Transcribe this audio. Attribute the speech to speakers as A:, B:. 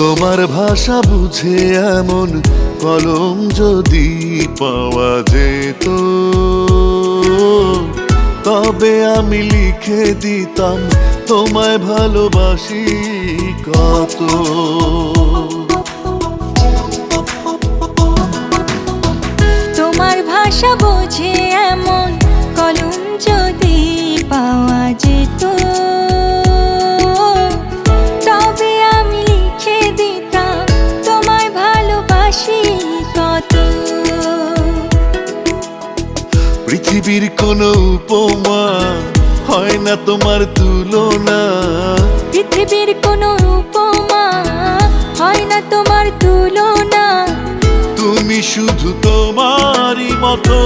A: তোমার ভাষা বুঝে এমন কলম যদি পাওয়া যেত, তবে আমি লিখে দিতাম তোমায় ভালোবাসি কত।
B: তোমার ভাষা বুঝে এমন কলম যদি পাওয়া যেত, তবে আমি লিখে দিতাম তোমায় ভালোবাসি কত।
A: পৃথিবীর কোনো উপমা হয় না তোমার তুলনা,
B: পৃথিবীর কোনো উপমা হয় না তোমার তুলনা।
A: তুমি শুধু তোমারই মতো